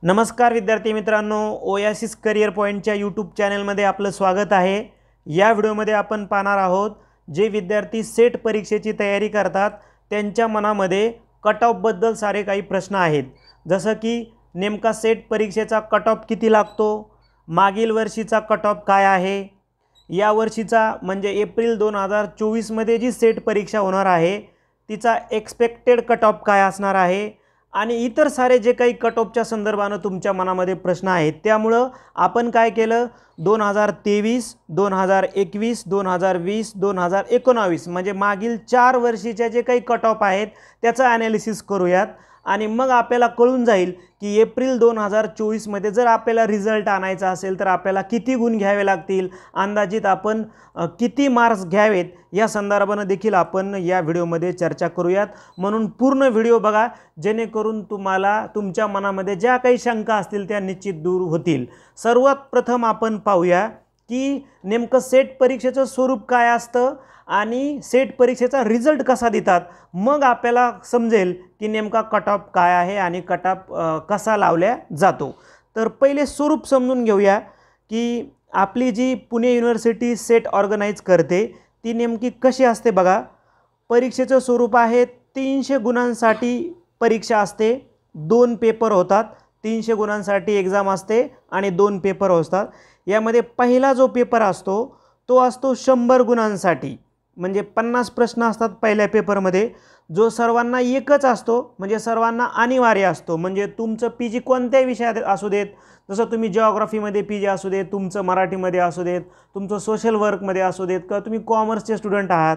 नमस्कार विद्यार्थी मित्रांनो, ओयासिस करियर पॉइंटच्या यूट्यूब चॅनलमध्ये आपलं स्वागत आहे। या व्हिडिओमध्ये आपण पाहणार आहोत जे विद्यार्थी सेट परीक्षेची तयारी करतात त्यांच्या मनामध्ये कट ऑफ बद्दल सारे काही प्रश्न आहेत। जसं की नेमका सेट परीक्षेचा कट ऑफ किती लागतो, मागील वर्षीचा कट ऑफ काय आहे, या वर्षीचा म्हणजे एप्रिल 2024 मध्ये जी सेट परीक्षा होणार आहे तिचा एक्सपेक्टेड कट ऑफ काय असणार आहे आणि इतर सारे जे काही कट ऑफच्या संदर्भाने तुमच्या मनामध्ये प्रश्न आहेत। त्यामुळे आपण काय केलं, 2023, 2021, 2020, 2019 म्हणजे मागील 4 वर्षीचे जे काही कट ऑफ आहेत त्याचं ॲनालिसिस करूयात आणि मग आपल्याला कळून जाईल की एप्रिल 2024 मध्ये जर आपल्याला रिझल्ट आणायचा असेल तर आपल्याला किती गुण घ्यावे लागतील, अंदाजित आपण किती मार्क्स घ्यावेत या संदर्भाने देखील आपण या व्हिडिओमध्ये चर्चा करूयात। म्हणून पूर्ण व्हिडिओ बघा जेणेकरून तुम्हाला तुमच्या मनामध्ये ज्या काही शंका असतील त्या निश्चित दूर होतील। सर्वात प्रथम आपण पाहूया की नेमकं सेट परीक्षेचं स्वरूप काय असतं आणि सेट परीक्षेचा रिझल्ट कसा देतात, मग आपल्याला समजेल की नेमका कट ऑफ काय आहे आणि कट ऑफ कसा लावला जातो। तर पहिले स्वरूप समजून घेऊया की आपली जी पुणे युनिव्हर्सिटी सेट ऑर्गनाइज करते ती नेमकी कशी असते। बघा, परीक्षेचं स्वरूप आहे 300 गुणांसाठी परीक्षा असते, 2 पेपर होतात, 300 गुणांसाठी एग्जाम असते आणि 2 पेपर असतात। यामध्ये पहिला जो पेपर असतो तो असतो 100 गुणांसाठी, म्हणजे 50 प्रश्न असतात पहिल्या पेपरमध्ये, जो सर्वांना एकच असतो, म्हणजे सर्वांना अनिवार्य असतो। म्हणजे तुमचं पीजी कोणत्याही विषयात असू देत, जसं तुम्ही जिओग्राफीमध्ये पीजी असू देत, तुमचं मराठीमध्ये असू देत, तुमचं सोशल वर्कमध्ये असू देत किंवा तुम्ही कॉमर्सचे स्टुडंट आहात,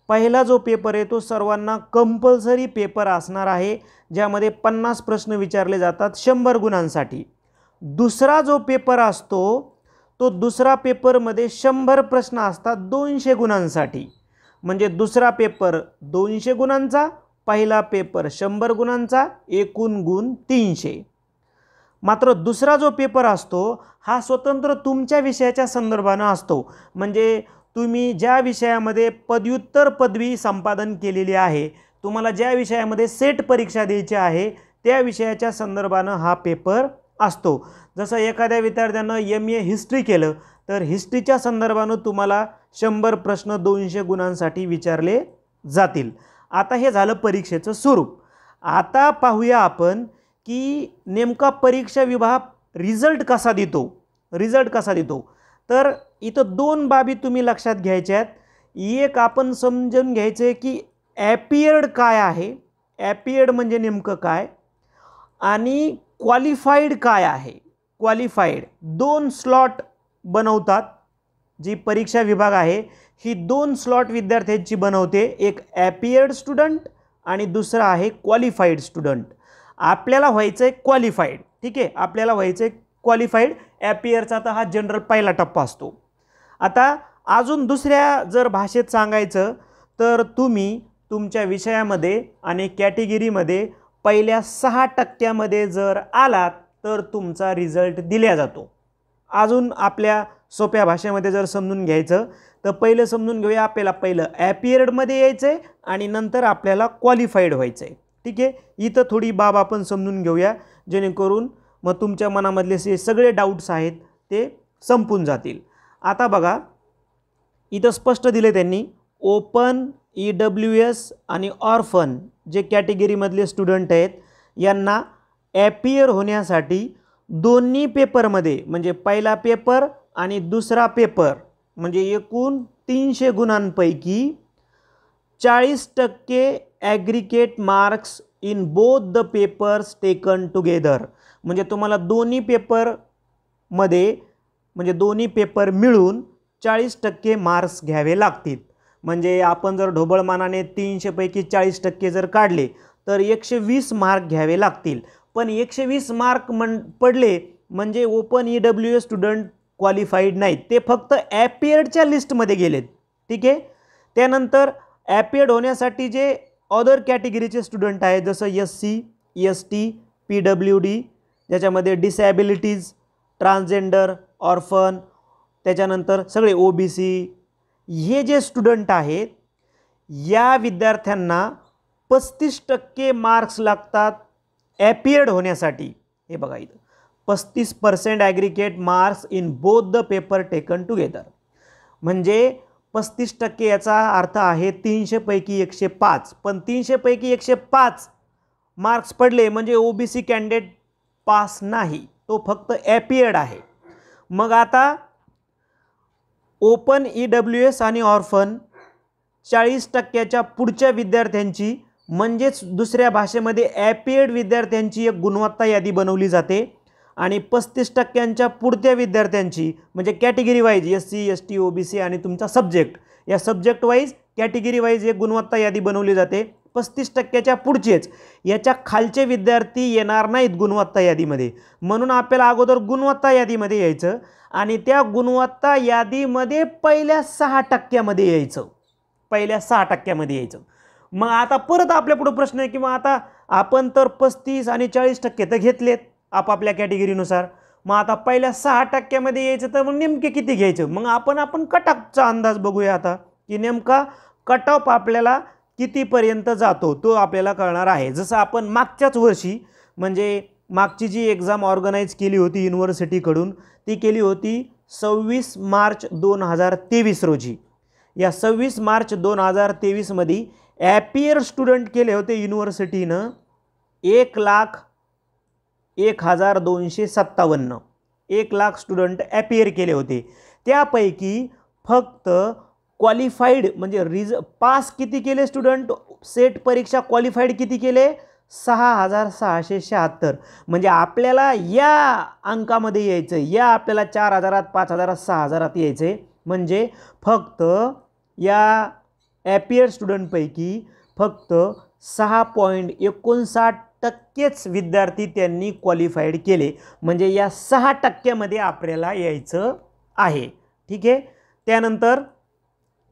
पहिला जो पेपर आहे तो सर्वांना कंपल्सरी पेपर असणार आहे ज्यामध्ये 50 प्रश्न विचारले जातात 100 गुणांसाठी। दुसरा जो पेपर असतो तो दुसरा पेपरमध्ये 100 प्रश्न असतात 200 गुणांसाठी, म्हणजे दुसरा पेपर 200 गुणांचा, पहिला पेपर 100 गुणांचा, एकूण गुण 300। मात्र दुसरा जो पेपर असतो हा स्वतंत्र तुमच्या विषयाच्या संदर्भाने असतो, म्हणजे तुम्ही ज्या विषयामध्ये पदव्युत्तर पदवी संपादन केलेली आहे, तुम्हाला ज्या विषयामध्ये सेट परीक्षा द्यायची आहे त्या विषयाच्या संदर्भाने हा पेपर असतो। जसं एखाद्या विद्यार्थ्यानं MA हिस्ट्री केलं तर हिस्ट्रीच्या संदर्भाने तुम्हाला 100 प्रश्न 200 गुणांसाठी विचारले जातील। आता हे झालं परीक्षेचं स्वरूप। आता पाहूया आपण की नेमका परीक्षा विभाग रिझल्ट कसा देतो। तर इथं 2 बाबी तुम्ही लक्षात घ्यायच्या आहेत। एक आपण समजून घ्यायचे की ॲपियर्ड काय आहे, ॲपियर्ड म्हणजे नेमकं काय, आणि क्वालिफाईड काय आहे। क्वालिफाईड 2 स्लॉट बनवतात, जी परीक्षा विभाग आहे ही 2 स्लॉट विद्यार्थ्यांची बनवते, एक ॲपियर्ड स्टुडंट आणि दुसरा आहे क्वालिफाईड स्टुडंट। आपल्याला व्हायचं आहे क्वालिफाईड, ठीक आहे, आपल्याला व्हायचं आहे क्वालिफाईड। ॲपियरचा तर हा जनरल पहिला टप्पा असतो। आता अजून दुसऱ्या जर भाषेत सांगायचं तर तुम्ही तुमच्या विषयामध्ये आणि कॅटेगरीमध्ये पहिल्या 6% जर आलात तर तुमचा रिझल्ट दिला जातो। अजून आपल्या सोप्या भाषेमध्ये जर समजून घ्यायचं तर पहिलं समजून घेऊया, आपल्याला पहिलं ॲपियर्डमध्ये यायचं आहे आणि नंतर आपल्याला क्वालिफाईड व्हायचं आहे, ठीक आहे। इथं थोडी बाब आपण समजून घेऊया जेणेकरून मग तुमच्या मनामधले जे सगळे डाऊट्स आहेत ते संपून जातील। आता बघा, इथं स्पष्ट दिले त्यांनी, ओपन, EWS आणि ऑर्फन जे कॅटेगरीमधले स्टुडंट आहेत यांना ॲपियर होण्यासाठी दोन्ही पेपरमध्ये, म्हणजे पहिला पेपर आणि दुसरा पेपर, म्हणजे एकूण 300 गुणांपैकी 40% aggregate marks in both the papers taken together, म्हणजे तुम्हाला दोन्ही पेपरमध्ये, म्हणजे दोन्ही पेपर मिळून 40% मार्क्स घ्यावे लागतील। म्हणजे आपण जर ढोबळमानाने 300 पैकी 40% जर काढले तर 120 मार्क घ्यावे लागतील। पण 120 मार्क पडले म्हणजे ओपन EWS स्टुडंट क्वालिफाईड नाहीत, ते फक्त ॲपियर्डच्या लिस्टमध्ये गेलेत, ठीक आहे। त्यानंतर ॲपियर्ड होण्यासाठी जे अदर कॅटेगरीचे स्टुडंट आहेत, जसं SC, ST, PWD, ज्याच्यामध्ये डिसॅबिलिटीज, ट्रान्सजेंडर, ऑर्फन, त्याच्यानंतर सगळे OBC, हे जे स्टुडंट आहेत या विद्यार्थ्यांना 35% मार्क्स लागतात ॲपियर्ड होण्यासाठी, हे बघा इथं 35% aggregate marks in both the paper taken together, म्हणजे 35% याचा अर्थ आहे 300 पैकी 105, पण 300 पैकी 105 मार्क्स पडले म्हणजे ओबीसी कॅन्डिडेट पास नाही, तो फक्त ॲपियर्ड आहे. मग आता ओपन EWS आणि ऑर्फन 40%च्या पुढच्या विद्यार्थ्यांची म्हणजेच दुसऱ्या भाषेमध्ये ॲपियर्ड विद्यार्थ्यांची एक गुणवत्ता यादी बनवली जाते आणि 35%च्या पुढच्या विद्यार्थ्यांची म्हणजे category wise SC ST OBC आणि तुमचा सब्जेक्ट, या सब्जेक्ट वाईज कॅटेगरी वाईज एक गुणवत्ता यादी बनवली जाते. 35%च्या पुढचेच, याच्या खालचे विद्यार्थी येणार नाहीत गुणवत्ता यादीमध्ये, म्हणून आपल्याला अगोदर गुणवत्ता यादीमध्ये यायचं आणि त्या गुणवत्ता यादीमध्ये पहिल्या 6% यायचं, पहिल्या 6% यायचं. मग आता परत आपल्या पुढे प्रश्न आहे की मग आता आपण तर 35 आणि 40% तर घेतलेत आपापल्या कॅटेगरीनुसार, मग आता पहिल्या 6% यायचं तर मग नेमके किती घ्यायचं. मग आपण कट ऑफचा अंदाज बघूया आता की नेमका कट ऑफ आपल्याला कितीपर्यंत जातो तो आपल्याला कळणार आहे. जसं आपण मागच्याच वर्षी म्हणजे मागची जी एक्झाम ऑर्गनाईज केली होती युनिव्हर्सिटीकडून ती केली होती 26 मार्च 2023 रोजी. या 26 मार्च 2023 मध्ये ॲपियर स्टुडंट केले होते युनिव्हर्सिटीनं 1,01,257, 1 लाख स्टुडंट ॲपियर केले होते. त्यापैकी फक्त क्वालिफाईड म्हणजे पास किती केले स्टुडंट, सेट परीक्षा क्वालिफाईड किती केले 6,676, म्हणजे आपल्याला या अंकामध्ये यायचं, या आपल्याला 4,000, 5,000, 6,000 यायचे. म्हणजे फक्त या ॲपियर स्टुडंटपैकी फक्त 6.59% विद्यार्थी त्यांनी क्वालिफाईड केले, म्हणजे या 6% आपल्याला यायचं आहे. ठीक आहे. त्यानंतर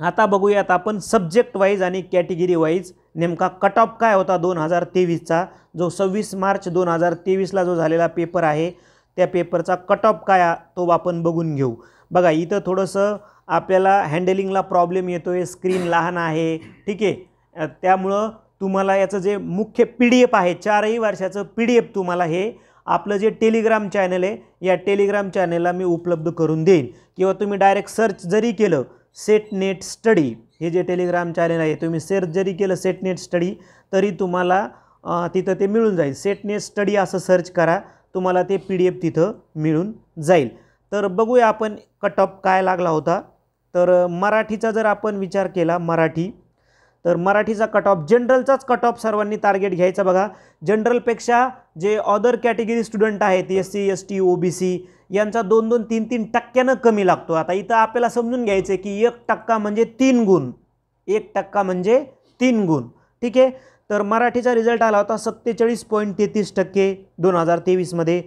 आता बघूयात आपण सब्जेक्ट वाईज आणि कॅटेगरी वाईज नेमका कट ऑफ काय होता 2023चा, जो 26 मार्च 2023ला जो झालेला पेपर आहे त्या पेपरचा कट ऑफ काय तो आपण बघून घेऊ. बघा इथं थोडंसं आपल्याला हँडलिंगला प्रॉब्लेम येतो आहे, स्क्रीन लहान आहे. ठीक आहे, त्यामुळं तुम्हाला याचं जे मुख्य PDF आहे 4ही वर्षाचं PDF तुम्हाला हे आपलं जे टेलिग्राम चॅनल आहे या टेलिग्राम चॅनलला मी उपलब्ध करून देईन, किंवा तुम्ही डायरेक्ट सर्च जरी केलं सेट नेट स्टडी, हे जे टेलिग्राम चॅनल आहे तुम्ही सर्च जरी केलं सेट नेट स्टडी तरी तुम्हाला तिथं ते मिळून जाईल. सेट नेट स्टडी असं सर्च करा, तुम्हाला ते PDF तिथं मिळून जाईल. तर बघूया आपण कट ऑफ काय लागला होता. तर मराठीचा जर आपण विचार केला मराठी, तर मराठीचा कट ऑफ जनरलचाच कट ऑफ सर्वांनी टार्गेट घ्यायचा. बघा जनरलपेक्षा जे अदर कॅटेगरी स्टुडंट आहेत SC ST OBC यांचा 2-2, 3-3% कमी लागतो. आता इथं आपल्याला समजून घ्यायचं आहे की 1% म्हणजे 3 गुण, 1% म्हणजे 3 गुण. ठीक आहे. तर मराठीचा रिझल्ट आला होता 47.33% 2023 मध्ये.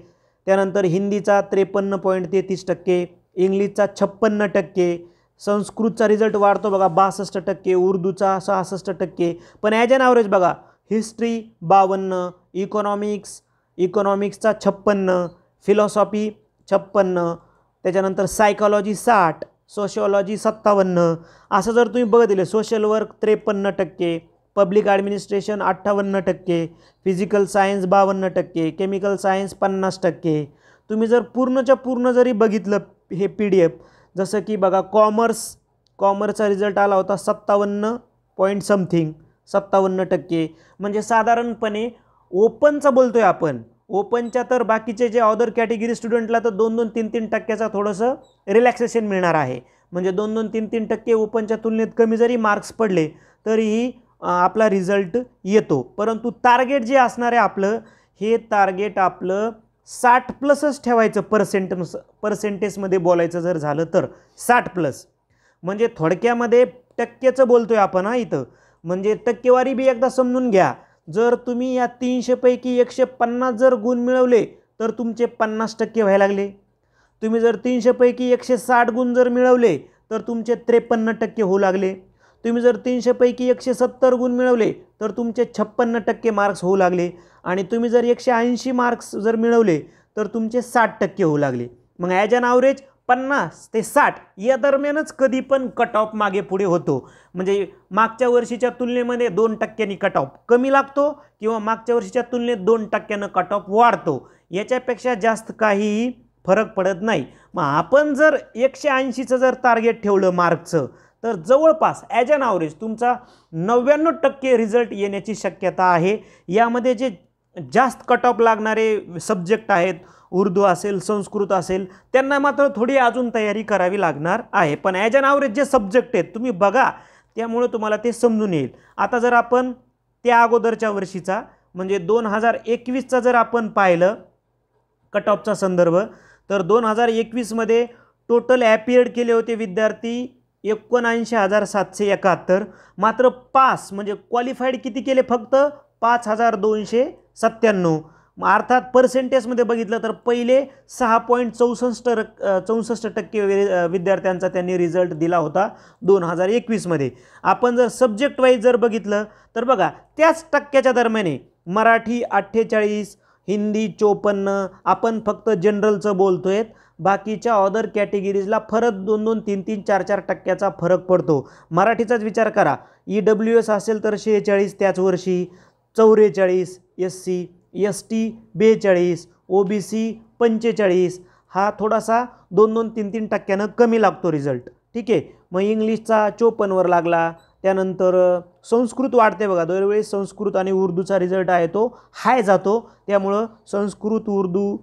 त्यानंतर हिंदीचा 53.33%, इंग्लिशचा 56%, संस्कृतचा रिझल्ट वाढतो बघा 62%, उर्दूचा 66%. पण ॲज अन ॲव्हरेज बघा हिस्ट्री 52, इकॉनॉमिक्सचा 56, फिलॉसॉफी 56, त्याच्यानंतर सायकॉलॉजी 60, सोशिओलॉजी 57. असं जर तुम्ही बघितले social work 53%, public administration 58%, physical science 52%, chemical science 50%. तुम्ही जर पूर्णच्या पूर्ण जरी बघितलं हे PDF, जसं की बघा कॉमर्सचा रिझल्ट आला होता 57 पॉईंट समथिंग, 57%. म्हणजे साधारणपणे ओपनचा बोलतोय आपण, ओपनच्या तर बाकीचे जे अदर कॅटेगरी स्टुडंटला तर 2-2, 3-3%चा थोडंसं रिलॅक्सेशन मिळणार आहे. म्हणजे 2-2, 3-3% ओपनच्या तुलनेत कमी जरी मार्क्स पडले तरीही आपला रिझल्ट येतो. परंतु टार्गेट जे असणार आहे आपलं, हे टार्गेट आपलं 60+ ठेवायचं. पर्सेंटेजमध्ये बोलायचं जर झालं तर 60+. म्हणजे थोडक्यामध्ये टक्केचं बोलतोय आपण इथं. म्हणजे टक्केवारी बी एकदा समजून घ्या. जर तुम्ही या 300 पैकी 150 जर गुण मिळवले तर तुमचे 50% व्हायला लागले. तुम्ही जर 300 पैकी 160 गुण जर मिळवले तर तुमचे 53% होऊ लागले. तुम्ही जर 300 पैकी 170 गुण मिळवले तर तुमचे 56% मार्क्स होऊ लागले. आणि तुम्ही जर 180 मार्क्स जर मिळवले तर तुमचे 60% होऊ लागले. मग ॲज अन ॲव्हरेज 50 ते 60 या दरम्यानच कधी पण कट ऑफ मागे पुढे होतो. म्हणजे मागच्या वर्षीच्या तुलनेमध्ये 2% कट ऑफ कमी लागतो किंवा मागच्या वर्षीच्या तुलनेत 2% कट ऑफ वाढतो. याच्यापेक्षा जास्त काही फरक पडत नाही. मग आपण जर 180चं जर टार्गेट ठेवलं मार्कचं, तर जवळपास ॲज अन ॲव्हरेज तुमचा 99% रिझल्ट येण्याची शक्यता आहे. यामध्ये जे जास्त कट ऑफ लागणारे सब्जेक्ट आहेत, उर्दू असेल, संस्कृत असेल, त्यांना मात्र थोडी अजून तयारी करावी लागणार आहे. पण ॲज अन ॲव्हरेज जे सब्जेक्ट आहेत तुम्ही बघा, त्यामुळे तुम्हाला ते समजून येईल. आता जर आपण त्या अगोदरच्या वर्षीचा म्हणजे 2021चा जर आपण पाहिलं कट ऑफचा संदर्भ, तर 2021मध्ये टोटल ॲपियर्ड केले होते विद्यार्थी 79,771. मात्र पास म्हणजे क्वालिफाईड किती केले? फक्त 5,297. अर्थात पर्सेंटेजमध्ये बघितलं तर पहिले 6.64% विद्यार्थ्यांचा त्यांनी रिझल्ट दिला होता 2021मध्ये. आपण जर सब्जेक्ट वाईज जर बघितलं तर बघा त्याच टक्क्याच्या दरम्याने मराठी 48, हिंदी 54. आपण फक्त जनरलचं बोलतोय, बाकीच्या अदर कॅटेगरीजला फरक 2-2, 3-3, 4-4 टक्क्याचा फरक पडतो. मराठीचाच विचार करा, EWS असेल तर 46 त्याच वर्षी, 44 SC, ST 42, OBC 45. हा थोडासा 2-2, 3-3 टक्क्यानं कमी लागतो रिझल्ट. ठीक आहे. मग इंग्लिशचा 54वर लागला. त्यानंतर संस्कृत वाढते बघा, दरवेळी संस्कृत आणि उर्दूचा रिझल्ट आहे तो हाय जातो. त्यामुळं संस्कृत, उर्दू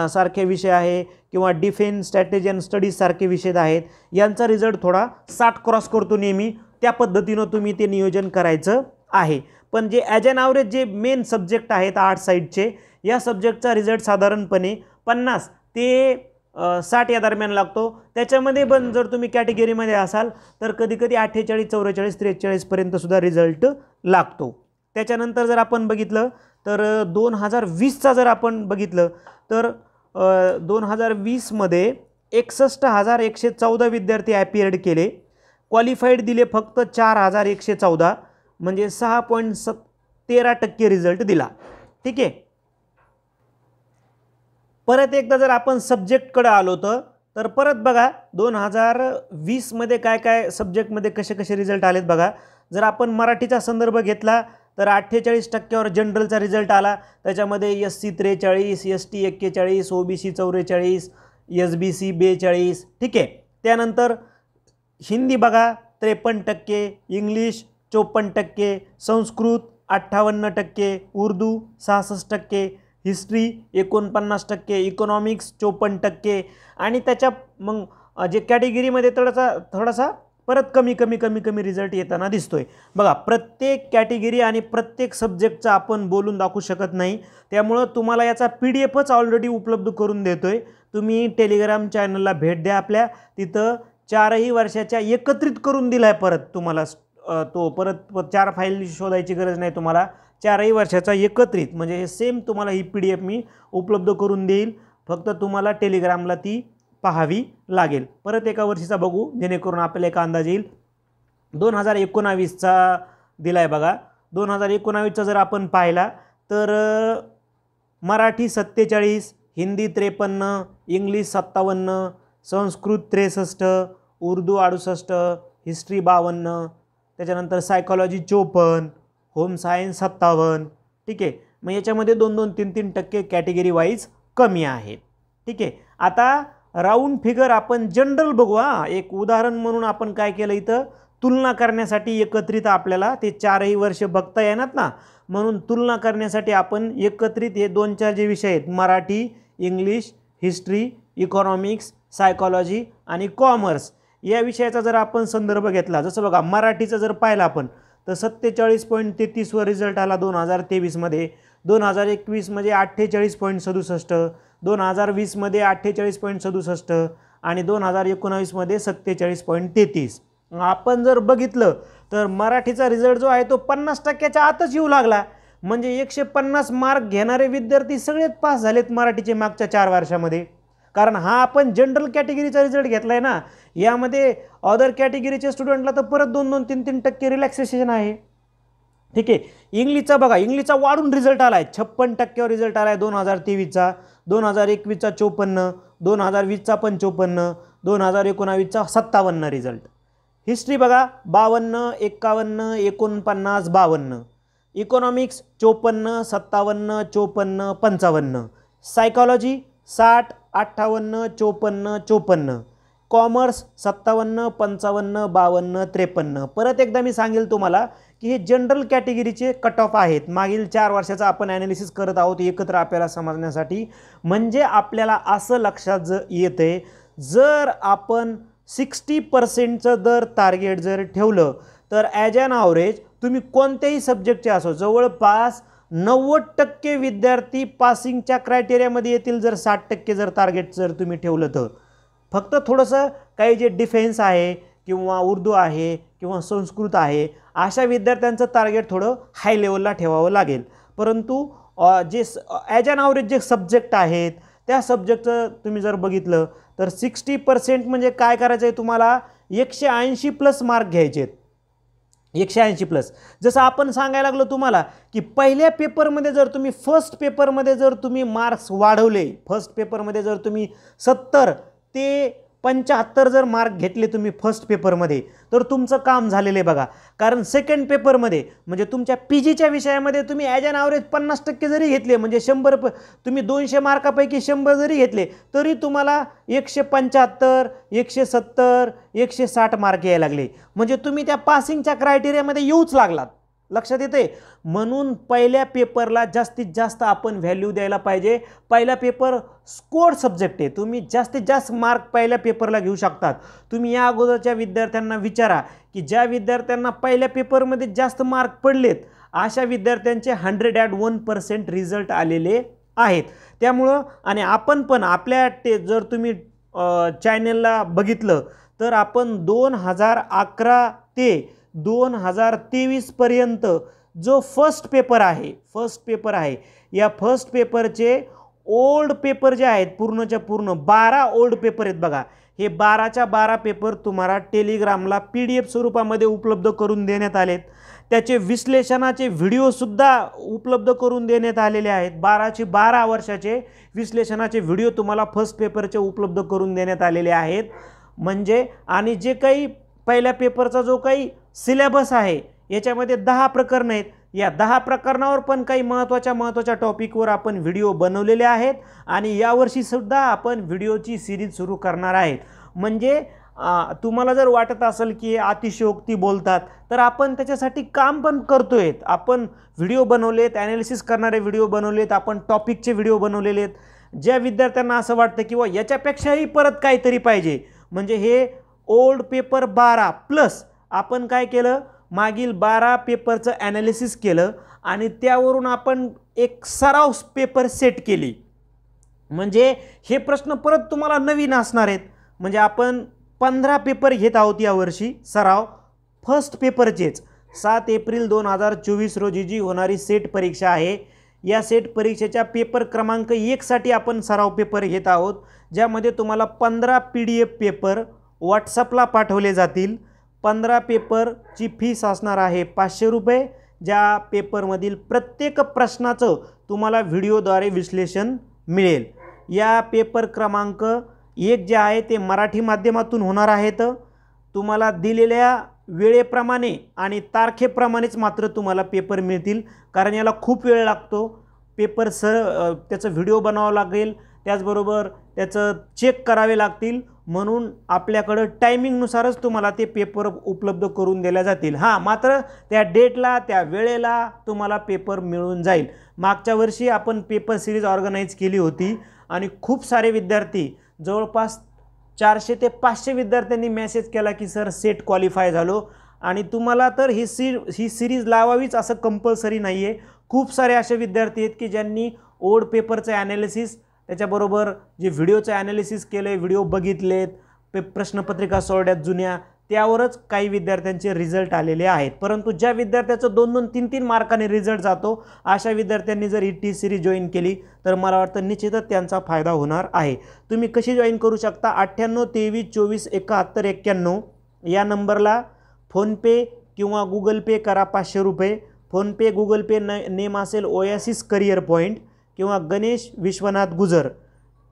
सारखे विषय आहे किंवा डिफेन्स स्ट्रॅटेजी अँड स्टडीज सारखे विषय आहेत, यांचा रिझल्ट थोडा 60 क्रॉस करतो नेहमी. त्या पद्धतीनं तुम्ही ते नियोजन करायचं आहे. पण जे ॲज अन ॲव्हरेज जे मेन सब्जेक्ट आहेत आर्ट साईडचे, या सब्जेक्टचा रिझल्ट साधारणपणे 50 ते 60 या दरम्यान लागतो. त्याच्यामध्ये पण जर तुम्ही कॅटेगरीमध्ये असाल तर कधीकधी 48, 44, 43 सुद्धा रिझल्ट लागतो. त्याच्यानंतर जर आपण बघितलं तर 2020चा जर आपण बघितलं तर 2020मध्ये 61,114 विद्यार्थी ॲपियर्ड केले. क्वालिफाईड दिले फक्त 4,114, म्हणजे 6.13% रिझल्ट दिला. ठीक आहे. परत एकदा जर आपण सब्जेक्टकडे आलो तर परत बघा 2020मध्ये काय काय सब्जेक्टमध्ये कसे कसे रिझल्ट आलेत बघा. जर आपण मराठीचा संदर्भ घेतला तर 48%वर जनरलचा रिझल्ट आला. त्याच्यामध्ये SC 43, ST 41, OBC 44, SBC 42. ठीक आहे. त्यानंतर हिंदी बघा 53%, English 54%, Sanskrit 58%, Urdu 66%, history 49%, economics 54%. आणि त्याच्या मग जे कॅटेगरीमध्ये थोडासा परत कमी रिझल्ट येताना दिसतोय बघा. प्रत्येक कॅटेगरी आणि प्रत्येक सब्जेक्टचा आपण बोलून दाखवू शकत नाही. त्यामुळं तुम्हाला याचा PDFच ऑलरेडी उपलब्ध करून देतोय. तुम्ही टेलिग्राम चॅनलला भेट द्या आपल्या, तिथं 4ही वर्षाच्या एकत्रित करून दिलाय. परत तुम्हाला तो परत 4 फाईल शोधायची गरज नाही तुम्हाला. 4ही वर्षाचा एकत्रित म्हणजे हे सेम तुम्हाला ही PDF मी उपलब्ध करून देईल. फक्त तुम्हाला टेलिग्रामला ती पाहावी लागेल. परत एका वर्षीचा बघू जेणेकरून आपल्याला एक अंदाज येईल. 2019चा दिलाय बघा. 2019चा जर आपण पाहिला तर मराठी 47, हिंदी 53, इंग्लिश 57, संस्कृत 63, उर्दू 68, हिस्ट्री 52, त्याच्यानंतर सायकॉलॉजी 54, होम सायन्स 57. ठीक आहे. मग याच्यामध्ये 2-2, 3-3% कॅटेगरी वाईज कमी आहे. ठीक आहे. आता राऊंड फिगर आपण जनरल बघू. एक उदाहरण म्हणून आपण काय केलं, इथं तुलना करण्यासाठी एकत्रित आपल्याला ते 4ही वर्ष बघता येणार ना, म्हणून तुलना करण्यासाठी आपण एकत्रित हे 2-4 जे विषय आहेत Marathi, English, history, economics, psychology आणि कॉमर्स या विषयाचा जर आपण संदर्भ घेतला, जसं बघा मराठीचा जर पाहिला आपण तर 47.33 वर रिझल्ट आला 2023मध्ये. 2021मध्ये 48.67, 2020मध्ये 48.67 आणि 2019मध्ये 47.33. आपण जर बघितलं तर मराठीचा रिझल्ट जो आहे तो 50%च्या आतच येऊ लागला. म्हणजे 150 मार्क घेणारे विद्यार्थी सगळेच पास झालेत मराठीचे मागच्या 4 वर्षामध्ये. कारण हा आपण जनरल कॅटेगरीचा रिझल्ट घेतलाय ना, यामध्ये अदर कॅटेगरीचे स्टुडंटला तर परत 2-2, 3-3% रिलॅक्सेशन आहे. ठीक आहे. इंग्लिशचा बघा, इंग्लिशचा वाढून रिझल्ट आलाय 56%वर रिझल्ट आलाय 2023चा, 2021चा 54, 2020चा 55, 2019चा 57 रिझल्ट. हिस्ट्री बघा 52, 51, 49, 52. इकॉनॉमिक्स 54, 57, 54, 55. सायकॉलॉजी 60, 58, 54, 54. कॉमर्स 57, 55, 52, 53. परत एकदा मी सांगेल तुम्हाला की हे जनरल कॅटेगरीचे कट ऑफ आहेत. मागील 4 वर्षाचा आपण ॲनालिसिस करत आहोत एकत्र आपल्याला समजण्यासाठी. म्हणजे आपल्याला असं लक्षात येते, जर आपण 60% जर टार्गेट जर ठेवलं तर ॲज ॲन ॲव्हरेज तुम्ही कोणत्याही सब्जेक्टचे असो जवळपास 90% विद्यार्थी पासिंगच्या क्रायटेरियामध्ये येतील. जर 60% जर टार्गेट जर तुम्ही ठेवलं तर फक्त थोडंसं काही जे डिफेन्स आहे किंवा उर्दू आहे किंवा संस्कृत आहे अशा विद्यार्थ्यांचं टार्गेट थोडं हाय लेवलला ठेवावं लागेल. परंतु जे ॲज ॲन ॲव्हरेज जे सब्जेक्ट आहेत त्या सब्जेक्टचं तुम्ही जर बघितलं तर 60% म्हणजे काय करायचं आहे तुम्हाला 180+ मार्क घ्यायचे आहेत. 180+. जसं आपण सांगायला लागलो तुम्हाला की पहिल्या पेपरमध्ये जर तुम्ही फर्स्ट पेपरमध्ये जर तुम्ही मार्क्स वाढवले, फर्स्ट पेपरमध्ये जर तुम्ही 70 ते 75 जर मार्क घेतले तुम्ही फर्स्ट पेपरमध्ये तर तुमचं काम झालेलं आहे बघा. कारण सेकंड पेपरमध्ये म्हणजे तुमच्या PGच्या विषयामध्ये तुम्ही ॲज ॲन ॲव्हरेज 50% जरी घेतले म्हणजे 100 तुम्ही 200 मार्कापैकी 100 जरी घेतले तरी तुम्हाला 175, 170, 160 मार्क यायला लागले. म्हणजे तुम्ही त्या पासिंगच्या क्रायटेरियामध्ये येऊच लागलात. लक्षात येते. म्हणून पहिल्या पेपरला जास्तीत जास्त आपण व्हॅल्यू द्यायला पाहिजे. पहिला पेपर स्कोर सब्जेक्ट आहे. तुम्ही जास्तीत जास्त मार्क पहिल्या पेपरला घेऊ शकतात. तुम्ही या अगोदरच्या विद्यार्थ्यांना विचारा की ज्या विद्यार्थ्यांना पहिल्या पेपरमध्ये जास्त मार्क पडलेत अशा विद्यार्थ्यांचे 101% रिझल्ट आलेले आहेत. त्यामुळं आणि आपण पण आपल्या जर तुम्ही चॅनलला बघितलं तर आपण 2011 ते 2023 पर्यंत जो फर्स्ट पेपर आहे या फर्स्ट पेपरचे ओल्ड पेपर जे आहेत पूर्णच्या पूर्ण 12 ओल्ड पेपर आहेत बघा. हे 12च्या 12 पेपर तुम्हाला टेलिग्रामला PDF स्वरूपामध्ये उपलब्ध करून देण्यात आलेत. त्याचे विश्लेषणाचे व्हिडिओसुद्धा उपलब्ध करून देण्यात आलेले आहेत. 12चे 12 वर्षाचे विश्लेषणाचे व्हिडिओ तुम्हाला फर्स्ट पेपरचे उपलब्ध करून देण्यात आलेले आहेत. म्हणजे आणि जे काही पहिल्या पेपरचा जो काही सिलेबस आहे याच्यामध्ये 10 प्रकरणं आहेत. या 10 प्रकरणावर पण काही महत्त्वाच्या टॉपिकवर आपण व्हिडिओ बनवलेले आहेत आणि यावर्षीसुद्धा आपण व्हिडिओची सिरीज सुरू करणार आहेत. म्हणजे तुम्हाला जर वाटत असेल की अतिशयोक्ती बोलतात तर आपण त्याच्यासाठी काम पण करतोय. आपण व्हिडिओ बनवलेत, ॲनालिसिस करणारे व्हिडिओ बनवलेत, आपण टॉपिकचे व्हिडिओ बनवलेले आहेत. ज्या विद्यार्थ्यांना असं वाटतं किंवा याच्यापेक्षाही परत काहीतरी पाहिजे म्हणजे हे ओल्ड पेपर 12 प्लस आपण काय केलं मागील 12 पेपरचं ॲनालिसिस केलं आणि त्यावरून आपण एक सराव पेपर सेट केली. म्हणजे हे प्रश्न परत तुम्हाला नवीन असणार आहेत. म्हणजे आपण 15 पेपर घेत आहोत यावर्षी सराव फर्स्ट पेपरचेच. 7 एप्रिल 2024 रोजी जी होणारी सेट परीक्षा आहे या सेट परीक्षेच्या पेपर क्रमांक 1 साठी आपण सराव पेपर घेत आहोत. ज्यामध्ये तुम्हाला 15 PDF पेपर व्हॉट्सअपला पाठवले जातील. 15 पेपरची फीस असणार आहे 500 रुपये. ज्या पेपरमधील प्रत्येक प्रश्नाचं तुम्हाला व्हिडिओद्वारे विश्लेषण मिळेल. या पेपर क्रमांक 1 जे आहे ते मराठी माध्यमातून होणार आहेत. तुम्हाला दिलेल्या वेळेप्रमाणे आणि तारखेप्रमाणेच मात्र तुम्हाला पेपर मिळतील. कारण याला खूप वेळ लागतो. पेपर त्याचं व्हिडिओ बनावं लागेल, त्याचबरोबर त्याचं चेक करावे लागतील. म्हणून आपल्याकडं टायमिंगनुसारच तुम्हाला ते पेपर उपलब्ध करून दिल्या जातील. हां, मात्र त्या डेटला त्या वेळेला तुम्हाला पेपर मिळून जाईल. मागच्या वर्षी आपण पेपर सिरीज ऑर्गनाईज केली होती आणि खूप सारे विद्यार्थी जवळपास 400 ते 500 विद्यार्थ्यांनी मेसेज केला की सर सेट क्वालिफाय झालो. आणि तुम्हाला तर ही सिरीज लावावीच असं कंपल्सरी नाही आहे. खूप सारे असे विद्यार्थी आहेत की ज्यांनी ओल्ड पेपरचं ॲनालिसिस त्याच्याबरोबर जे व्हिडिओचं ॲनालिसिस केलं आहे, व्हिडिओ बघितलेत, प्रश्नपत्रिका सोडल्यात जुन्या, त्यावरच काही विद्यार्थ्यांचे रिझल्ट आलेले आहेत. परंतु ज्या विद्यार्थ्याचं 2-2, 3-3 मार्काने रिझल्ट जातो अशा विद्यार्थ्यांनी जर टी सिरीज जॉईन केली तर मला वाटतं निश्चितच त्यांचा फायदा होणार आहे. तुम्ही कशी जॉईन करू शकता 98 23 24 71 91 या नंबरला फोनपे किंवा गुगल पे करा 500 रुपये. फोनपे गुगल पे नेम असेल ओएसिस करियर पॉईंट किंवा गणेश विश्वनाथ गुजर.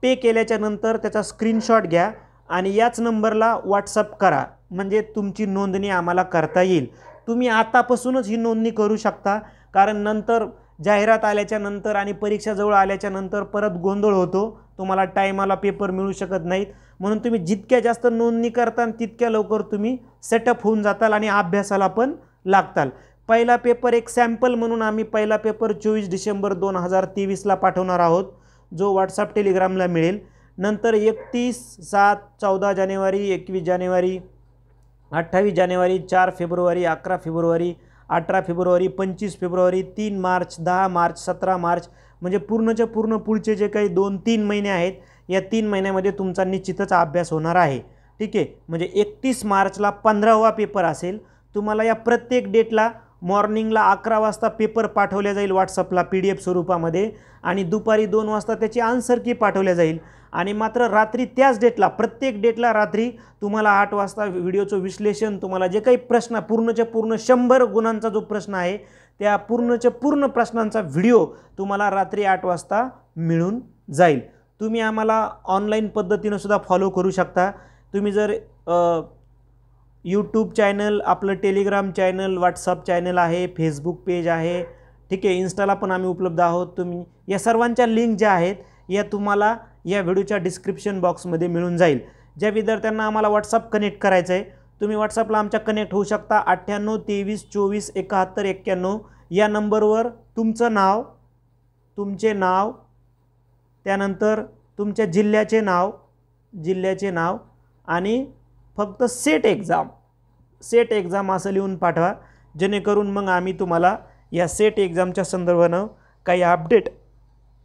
पे केल्याच्या नंतर त्याचा स्क्रीनशॉट घ्या आणि याच नंबरला व्हॉट्सअप करा, म्हणजे तुमची नोंदणी आम्हाला करता येईल। तुम्ही आतापासूनच ही नोंदणी करू शकता, कारण नंतर जाहिरात आल्याच्या नंतर आणि परीक्षा जवळ आल्याच्या नंतर परत गोंधळ होतो, तुम्हाला टायमाला पेपर मिळू शकत नाहीत। म्हणून तुम्ही जितक्या जास्त नोंदणी करताल तितक्या लवकर तुम्ही सेटअप होऊन जाताल आणि अभ्यासाला पण लागताल। पहिला पेपर एक सॅम्पल म्हणून आम्ही पहिला पेपर 24 डिसेंबर 2023ला पाठवणार आहोत, जो व्हॉट्सअप टेलिग्रामला मिळेल। नंतर 31, 7, 14 जानेवारी, 21 जानेवारी, 28 जानेवारी, 4 February, 11 February, 18 February, 25 February, 3 March, 10 March, 17 March, म्हणजे पूर्णच्या पूर्ण पुढचे जे काही 2-3 महिने आहेत, या 3 महिन्यामध्ये तुमचा निश्चितच अभ्यास होणार आहे। ठीक आहे, म्हणजे 31 मार्चला 15वा पेपर असेल। तुम्हाला या प्रत्येक डेटला मॉर्निंगला 11 वाजता पेपर पाठवल्या जाईल व्हॉट्सअपला PDF स्वरूपामध्ये, आणि दुपारी 2 वाजता त्याची आन्सर की पाठवल्या जाईल। आणि मात्र रात्री त्याच डेटला, प्रत्येक डेटला रात्री तुम्हाला 8 वाजता व्हिडिओचं विश्लेषण, तुम्हाला जे काही प्रश्न पूर्णच्या पूर्ण 100 गुणांचा जो प्रश्न आहे त्या पूर्णच्या पूर्ण प्रश्नांचा व्हिडिओ तुम्हाला रात्री 8 वाजता मिळून जाईल। तुम्ही आम्हाला ऑनलाईन पद्धतीने सुद्धा फॉलो करू शकता। तुम्ही जर यूट्यूब चॅनल, आपलं टेलिग्राम चॅनल, व्हॉट्सअप चॅनल आहे, फेसबुक पेज आहे, ठीक आहे, इन्स्टाला पण आम्ही उपलब्ध आहोत। तुम्ही या सर्वांच्या लिंक ज्या आहेत या तुम्हाला या व्हिडिओच्या डिस्क्रिप्शन बॉक्समध्ये मिळून जाईल। ज्या विद्यार्थ्यांना आम्हाला व्हॉट्सअप कनेक्ट करायचं आहे, तुम्ही व्हॉट्सअपला आमच्या कनेक्ट होऊ शकता। 98 23 24 71 91 या नंबरवर तुमचं नाव, तुमचे नाव, त्यानंतर तुमच्या जिल्ह्याचे नाव आणि फक्त सेट एक्झाम असं लिहून पाठवा, जेणेकरून मग आम्ही तुम्हाला या सेट एक्झामच्या संदर्भानं काही अपडेट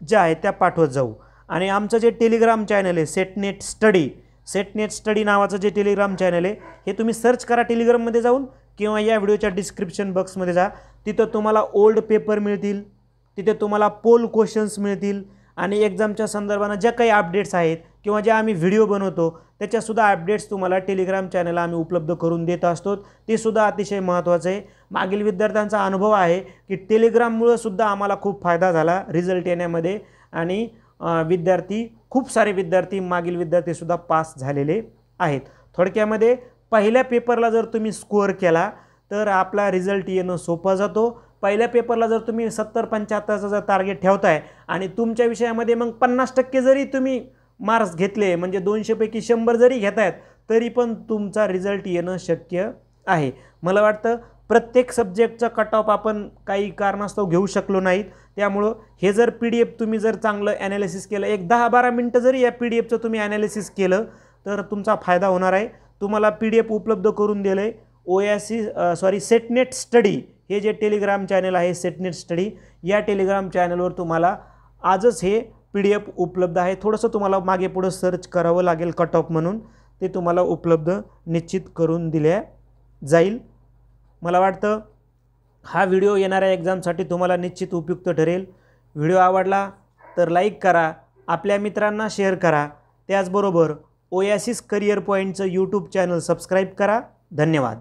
ज्या आहेत त्या पाठवत जाऊ। आणि आमचं जे टेलिग्राम चॅनल आहे सेटनेट स्टडी नावाचं जे टेलिग्राम चॅनल आहे, हे तुम्ही सर्च करा टेलिग्राममध्ये जाऊन, किंवा या व्हिडिओच्या डिस्क्रिप्शन बॉक्समध्ये जा। तिथं तुम्हाला ओल्ड पेपर मिळतील, तिथे तुम्हाला पोल क्वेश्चन्स मिळतील, आणि एक्झामच्या संदर्भानं ज्या काही अपडेट्स आहेत किंवा ज्या आम्ही व्हिडिओ बनवतो त्याच्यासुद्धा अपडेट्स तुम्हाला टेलिग्राम चॅनलला आम्ही उपलब्ध करून देत असतो। ते सुद्धा अतिशय महत्त्वाचं आहे। मागील विद्यार्थ्यांचा अनुभव आहे की टेलिग्राममुळे सुद्धा आम्हाला खूप फायदा झाला रिझल्ट येण्यामध्ये, आणि खूप सारे विद्यार्थी मागील विद्यार्थीसुद्धा पास झालेले आहेत। थोडक्यामध्ये पहिल्या पेपरला जर तुम्ही स्कोअर केला तर आपला रिझल्ट येणं सोपं जातो। पहिल्या पेपरला जर तुम्ही 70-75चं जर टार्गेट ठेवताय आणि तुमच्या विषयामध्ये मग 50% जरी तुम्ही मार्क्स घेतले, म्हणजे 200 पैकी 100 जरी घेतायत, तरी पण तुमचा रिझल्ट येणं शक्य आहे। मला वाटतं प्रत्येक सब्जेक्टचा कट ऑफ आपण काही कारणास्तव घेऊ शकलो नाहीत, त्यामुळं हे जर PDF तुम्ही जर चांगलं ॲनालिसिस केलं, एक 10-12 मिनटं जरी या PDFचं तुम्ही ॲनालिसिस केलं तर तुमचा फायदा होणार आहे। तुम्हाला PDF उपलब्ध करून दिलं आहे सेटनेट स्टडी, हे जे टेलिग्राम चॅनल आहे सेटनेट स्टडी, या टेलिग्राम चॅनलवर तुम्हाला आजच हे PDF उपलब्ध आहे। थोडंसं तुम्हाला मागे पुढं सर्च करावं लागेल कट ऑफ म्हणून, ते तुम्हाला उपलब्ध निश्चित करून दिल्या जाईल। मला वाटतं हा व्हिडिओ येणाऱ्या एक्झामसाठी तुम्हाला निश्चित उपयुक्त ठरेल। व्हिडिओ आवडला तर लाईक करा, आपल्या मित्रांना शेअर करा, त्याचबरोबर ओएसिस करियर पॉईंटचं यूट्यूब चॅनल सबस्क्राईब करा। धन्यवाद।